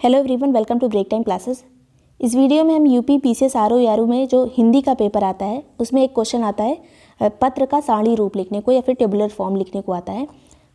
Hello everyone, welcome to break time classes. इस video में हम यूपी पीसीएस आरओ यारू में जो हिंदी का पेपर आता है उसमें एक क्वेश्चन आता है पत्र का सारणी रूप लिखने को या फिर टेबुलर फॉर्म लिखने को आता है।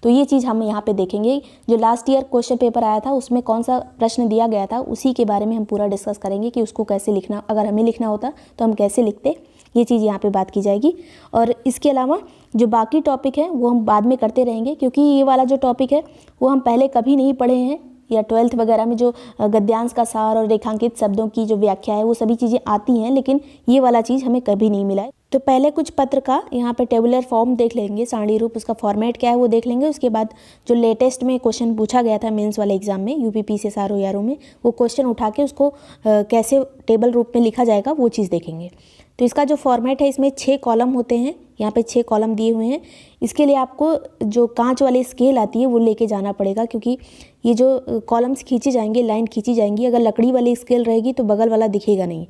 तो ये चीज़ हम यहाँ पे देखेंगे। जो लास्ट ईयर क्वेश्चन पेपर आया था उसमें कौन सा प्रश्न दिया गया था उसी के बारे में हम पूरा डिस्कस करेंगे कि उसको कैसे लिखना, अगर हमें लिखना होता तो हम कैसे लिखते, ये चीज़ यहाँ पे बात की जाएगी। और इसके अलावा जो बाकी टॉपिक है वो हम बाद में करते रहेंगे, क्योंकि ये वाला जो टॉपिक है वो हम पहले कभी नहीं पढ़े हैं, या 12th वगैरह में जो गद्यांश का सार और रेखांकित शब्दों की जो व्याख्या है वो सभी चीज़ें आती हैं, लेकिन ये वाला चीज़ हमें कभी नहीं मिला है। तो पहले कुछ पत्र का यहाँ पे टेबुलर फॉर्म देख लेंगे, सारणी रूप, उसका फॉर्मेट क्या है वो देख लेंगे। उसके बाद जो लेटेस्ट में क्वेश्चन पूछा गया था मेंस वाले एग्जाम में यूपी पीसीएस आरओ यारू में, वो क्वेश्चन उठा के उसको कैसे टेबल रूप में लिखा जाएगा वो चीज़ देखेंगे। तो इसका जो फॉर्मेट है, इसमें 6 कॉलम होते हैं, यहाँ पे 6 कॉलम दिए हुए हैं। इसके लिए आपको जो कांच वाली स्केल आती है वो लेके जाना पड़ेगा, क्योंकि ये जो कॉलम्स खींचे जाएंगे, लाइन खींची जाएंगी, अगर लकड़ी वाली स्केल रहेगी तो बगल वाला दिखेगा नहीं।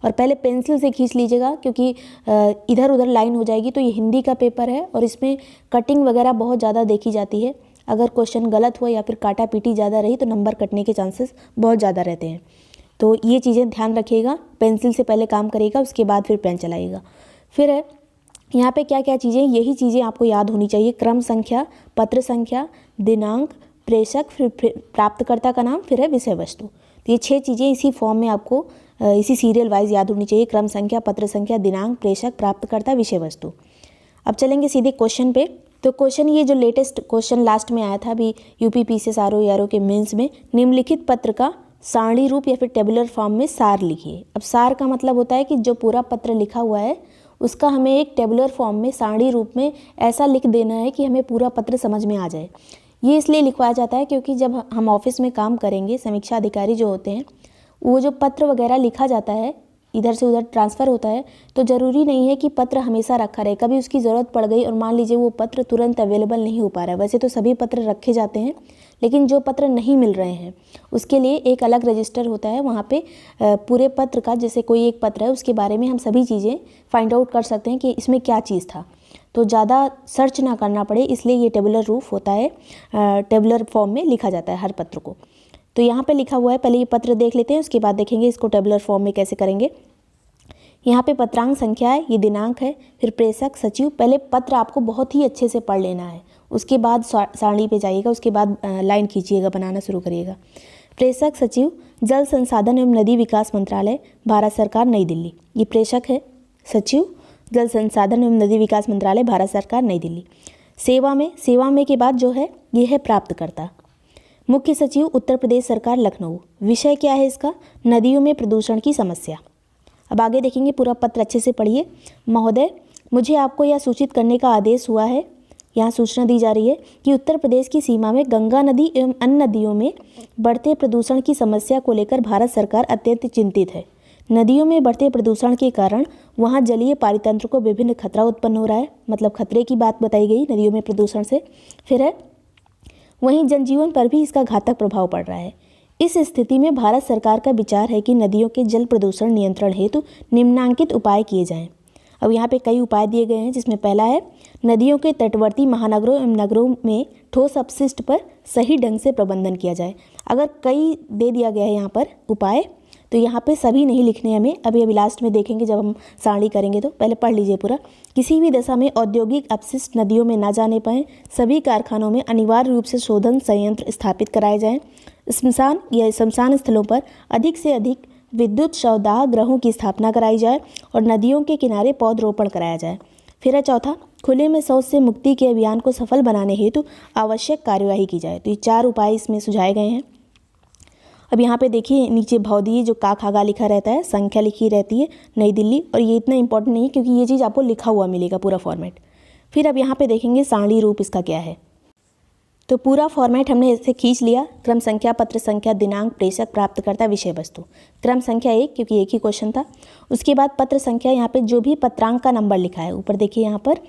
और पहले पेंसिल से खींच लीजिएगा, क्योंकि इधर उधर लाइन हो जाएगी। तो ये हिंदी का पेपर है और इसमें कटिंग वगैरह बहुत ज़्यादा देखी जाती है। अगर क्वेश्चन गलत हुआ या फिर काटा पीटी ज़्यादा रही तो नंबर कटने के चांसेस बहुत ज़्यादा रहते हैं। तो ये चीज़ें ध्यान रखिएगा। पेंसिल से पहले काम करिएगा, उसके बाद फिर पेन चलाइएगा। फिर है यहाँ पे क्या क्या चीज़ें, यही चीज़ें आपको याद होनी चाहिए। क्रम संख्या, पत्र संख्या, दिनांक, प्रेषक, फिर प्राप्तकर्ता का नाम, फिर है विषय वस्तु। तो ये 6 चीज़ें इसी फॉर्म में आपको इसी सीरियल वाइज याद होनी चाहिए। क्रम संख्या, पत्र संख्या, दिनांक, प्रेषक, प्राप्तकर्ता, विषय वस्तु। अब चलेंगे सीधे क्वेश्चन पे। तो क्वेश्चन, ये जो लेटेस्ट क्वेश्चन लास्ट में आया था अभी यूपी पीसीएस आरओ यारू के मेंस में, निम्नलिखित पत्र का सारणी रूप या फिर टेबुलर फॉर्म में सार लिखिए। अब सार का मतलब होता है कि जो पूरा पत्र लिखा हुआ है उसका हमें एक टेबुलर फॉर्म में सारणी रूप में ऐसा लिख देना है कि हमें पूरा पत्र समझ में आ जाए। ये इसलिए लिखवाया जाता है क्योंकि जब हम ऑफिस में काम करेंगे, समीक्षा अधिकारी जो होते हैं, वो जो पत्र वगैरह लिखा जाता है, इधर से उधर ट्रांसफ़र होता है, तो ज़रूरी नहीं है कि पत्र हमेशा रखा रहे। कभी उसकी ज़रूरत पड़ गई और मान लीजिए वो पत्र तुरंत अवेलेबल नहीं हो पा रहा है। वैसे तो सभी पत्र रखे जाते हैं, लेकिन जो पत्र नहीं मिल रहे हैं उसके लिए एक अलग रजिस्टर होता है। वहाँ पे पूरे पत्र का, जैसे कोई एक पत्र है उसके बारे में हम सभी चीज़ें फाइंड आउट कर सकते हैं कि इसमें क्या चीज़ था, तो ज़्यादा सर्च ना करना पड़े, इसलिए ये टेबुलर रूप होता है। टेबुलर फॉर्म में लिखा जाता है हर पत्र को। तो यहाँ पे लिखा हुआ है, पहले ये पत्र देख लेते हैं, उसके बाद देखेंगे इसको टेबुलर फॉर्म में कैसे करेंगे। यहाँ पे पत्रांक संख्या है, ये दिनांक है, फिर प्रेषक, सचिव। पहले पत्र आपको बहुत ही अच्छे से पढ़ लेना है, उसके बाद सारणी पे जाइएगा, उसके बाद लाइन खींचिएगा, बनाना शुरू करिएगा। प्रेषक, सचिव, जल संसाधन एवं नदी विकास मंत्रालय, भारत सरकार, नई दिल्ली। ये प्रेषक है, सचिव, जल संसाधन एवं नदी विकास मंत्रालय, भारत सरकार, नई दिल्ली। सेवा में के बाद जो है ये है प्राप्तकर्ता। मुख्य सचिव, उत्तर प्रदेश सरकार, लखनऊ। विषय क्या है इसका? नदियों में प्रदूषण की समस्या। अब आगे देखेंगे, पूरा पत्र अच्छे से पढ़िए। महोदय, मुझे आपको यह सूचित करने का आदेश हुआ है, यहाँ सूचना दी जा रही है कि उत्तर प्रदेश की सीमा में गंगा नदी एवं अन्य नदियों में बढ़ते प्रदूषण की समस्या को लेकर भारत सरकार अत्यंत चिंतित है। नदियों में बढ़ते प्रदूषण के कारण वहाँ जलीय पारितंत्र को विभिन्न खतरा उत्पन्न हो रहा है, मतलब खतरे की बात बताई गई नदियों में प्रदूषण से। फिर है, वहीं जनजीवन पर भी इसका घातक प्रभाव पड़ रहा है। इस स्थिति में भारत सरकार का विचार है कि नदियों के जल प्रदूषण नियंत्रण हेतु निम्नांकित उपाय किए जाएं। अब यहाँ पे कई उपाय दिए गए हैं, जिसमें पहला है, नदियों के तटवर्ती महानगरों एवं नगरों में ठोस अपशिष्ट पर सही ढंग से प्रबंधन किया जाए। अगर कई दे दिया गया है यहाँ पर उपाय, तो यहाँ पे सभी नहीं लिखने हमें, अभी लास्ट में देखेंगे जब हम सारणी करेंगे, तो पहले पढ़ लीजिए पूरा। किसी भी दशा में औद्योगिक अपशिष्ट नदियों में ना जाने पाएँ। सभी कारखानों में अनिवार्य रूप से शोधन संयंत्र स्थापित कराए जाएँ। श्मशान या शमशान स्थलों पर अधिक से अधिक विद्युत शवदाह गृहों की स्थापना कराई जाए और नदियों के किनारे पौधरोपण कराया जाए। फिर है चौथा, खुले में शौच से मुक्ति के अभियान को सफल बनाने हेतु आवश्यक कार्यवाही की जाए। तो ये 4 उपाय इसमें सुझाए गए हैं। अब यहाँ पे देखिए, नीचे भौदिये जो का खागा लिखा रहता है, संख्या लिखी रहती है, नई दिल्ली, और ये इतना इंपॉर्टेंट नहीं क्योंकि ये चीज़ आपको लिखा हुआ मिलेगा पूरा फॉर्मेट। फिर अब यहाँ पे देखेंगे सारणी रूप इसका क्या है। तो पूरा फॉर्मेट हमने ऐसे खींच लिया। क्रम संख्या, पत्र संख्या, दिनांक, प्रेषक, प्राप्तकर्ता, विषय वस्तु। क्रम संख्या 1, क्योंकि एक ही क्वेश्चन था। उसके बाद पत्र संख्या, यहाँ पे जो भी पत्रांक का नंबर लिखा है, ऊपर देखिए यहाँ पर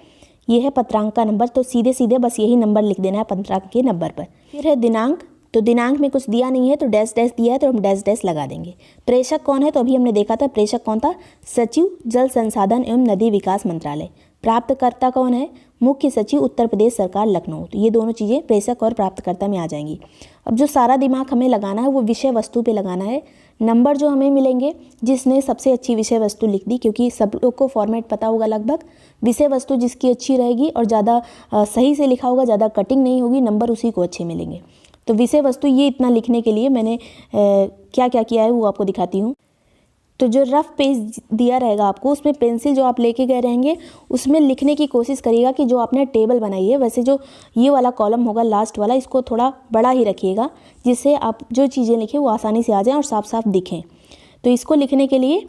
ये है पत्रांक का नंबर, तो सीधे सीधे बस यही नंबर लिख देना है पत्रांक के नंबर पर। फिर है दिनांक, तो दिनांक में कुछ दिया नहीं है तो डैश डैश दिया है तो हम डैश डैश लगा देंगे। प्रेषक कौन है, तो अभी हमने देखा था प्रेषक कौन था, सचिव, जल संसाधन एवं नदी विकास मंत्रालय। प्राप्तकर्ता कौन है, मुख्य सचिव उत्तर प्रदेश सरकार लखनऊ। तो ये दोनों चीज़ें प्रेषक और प्राप्तकर्ता में आ जाएंगी। अब जो सारा दिमाग हमें लगाना है वो विषय वस्तु पे लगाना है। नंबर जो हमें मिलेंगे जिसने सबसे अच्छी विषय वस्तु लिख दी, क्योंकि सब लोग को फॉर्मेट पता होगा लगभग, विषय वस्तु जिसकी अच्छी रहेगी और ज़्यादा सही से लिखा होगा, ज़्यादा कटिंग नहीं होगी, नंबर उसी को अच्छे मिलेंगे। तो विषय वस्तु ये इतना लिखने के लिए मैंने क्या क्या किया है वो आपको दिखाती हूँ। तो जो रफ पेज दिया रहेगा आपको, उसमें पेंसिल जो आप लेके गए रहेंगे उसमें लिखने की कोशिश करिएगा कि जो आपने टेबल बनाई है, वैसे जो ये वाला कॉलम होगा लास्ट वाला, इसको थोड़ा बड़ा ही रखिएगा, जिससे आप जो चीज़ें लिखें वो आसानी से आ जाएं और साफ साफ दिखें। तो इसको लिखने के लिए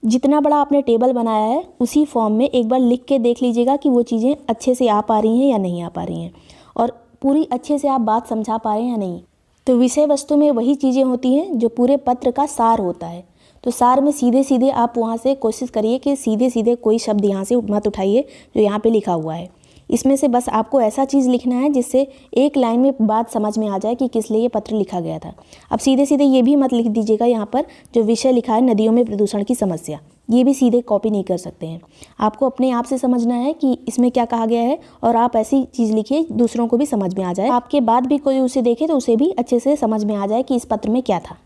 जितना बड़ा आपने टेबल बनाया है उसी फॉर्म में एक बार लिख के देख लीजिएगा कि वो चीज़ें अच्छे से आ पा रही हैं या नहीं आ पा रही हैं, और पूरी अच्छे से आप बात समझा पा रहे हैं या नहीं। तो विषय वस्तु में वही चीज़ें होती हैं जो पूरे पत्र का सार होता है। तो सार में सीधे सीधे आप वहाँ से कोशिश करिए कि सीधे सीधे कोई शब्द यहाँ से मत उठाइए जो यहाँ पे लिखा हुआ है। इसमें से बस आपको ऐसा चीज़ लिखना है जिससे एक लाइन में बात समझ में आ जाए कि किस लिए ये पत्र लिखा गया था। अब सीधे सीधे ये भी मत लिख दीजिएगा यहाँ पर जो विषय लिखा है नदियों में प्रदूषण की समस्या, ये भी सीधे कॉपी नहीं कर सकते हैं। आपको अपने आप से समझना है कि इसमें क्या कहा गया है, और आप ऐसी चीज़ लिखिए दूसरों को भी समझ में आ जाए, आपके बाद भी कोई उसे देखे तो उसे भी अच्छे से समझ में आ जाए कि इस पत्र में क्या था।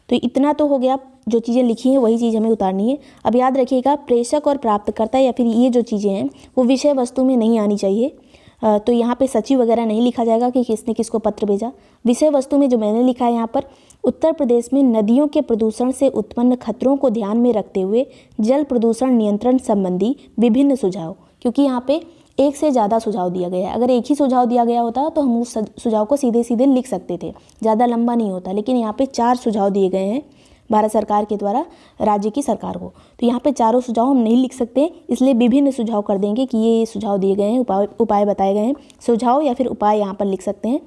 तो इतना तो हो गया, जो चीज़ें लिखी हैं वही चीज़ हमें उतारनी है। अब याद रखिएगा प्रेषक और प्राप्तकर्ता या फिर ये जो चीज़ें हैं वो विषय वस्तु में नहीं आनी चाहिए। तो यहाँ पे सचिव वगैरह नहीं लिखा जाएगा कि किसने किसको पत्र भेजा। विषय वस्तु में जो मैंने लिखा है यहाँ पर, उत्तर प्रदेश में नदियों के प्रदूषण से उत्पन्न खतरों को ध्यान में रखते हुए जल प्रदूषण नियंत्रण संबंधी विभिन्न सुझाव, क्योंकि यहाँ पे एक से ज़्यादा सुझाव दिया गया है। अगर एक ही सुझाव दिया गया होता तो हम उस सुझाव को सीधे सीधे लिख सकते थे, ज़्यादा लंबा नहीं होता, लेकिन यहाँ पे 4 सुझाव दिए गए हैं भारत सरकार के द्वारा राज्य की सरकार को। तो यहाँ पे चारों सुझाव हम नहीं लिख सकते, इसलिए विभिन्न सुझाव कर देंगे कि ये सुझाव दिए गए हैं, उपाय बताए गए हैं। सुझाव या फिर उपाय यहाँ पर लिख सकते हैं।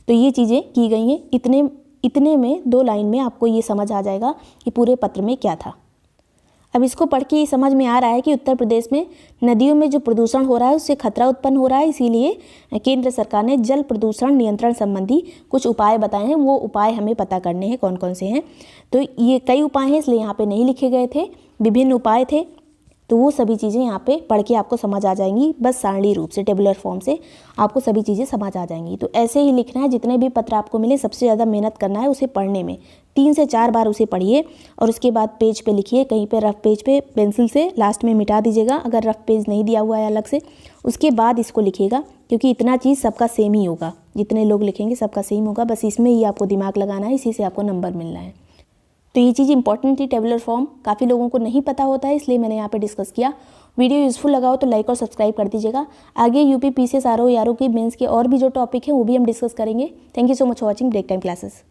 तो ये चीज़ें की गई हैं। इतने में 2 लाइन में आपको ये समझ आ जाएगा कि पूरे पत्र में क्या था। अब इसको पढ़ के ये समझ में आ रहा है कि उत्तर प्रदेश में नदियों में जो प्रदूषण हो रहा है उससे खतरा उत्पन्न हो रहा है, इसीलिए केंद्र सरकार ने जल प्रदूषण नियंत्रण संबंधी कुछ उपाय बताए हैं। वो उपाय हमें पता करने हैं कौन कौन से हैं। तो ये कई उपाय हैं, इसलिए यहाँ पे नहीं लिखे गए थे, विभिन्न उपाय थे। तो वो सभी चीज़ें यहाँ पे पढ़ के आपको समझ आ जाएंगी, बस सारणी रूप से, टेबुलर फॉर्म से आपको सभी चीज़ें समझ आ जाएंगी। तो ऐसे ही लिखना है, जितने भी पत्र आपको मिले सबसे ज़्यादा मेहनत करना है उसे पढ़ने में। 3 से 4 बार उसे पढ़िए और उसके बाद पेज पे लिखिए, कहीं पे रफ पेज पे पेंसिल से लास्ट में मिटा दीजिएगा अगर रफ पेज नहीं दिया हुआ है अलग से, उसके बाद इसको लिखिएगा, क्योंकि इतना चीज़ सबका सेम ही होगा, जितने लोग लिखेंगे सबका सेम होगा। बस इसमें ही आपको दिमाग लगाना है, इसी से आपको नंबर मिलना है। तो ये चीज़ इंपॉर्टेंट थी, टेबुलर फॉर्म काफ़ी लोगों को नहीं पता होता है, इसलिए मैंने यहाँ पे डिस्कस किया। वीडियो यूज़फुल लगा हो तो लाइक और सब्सक्राइब कर दीजिएगा। आगे यूपी पीसीएस आरओ यारो की मेंस के और भी जो टॉपिक है वो भी हम डिस्कस करेंगे। Thank you so much for watching break time classes.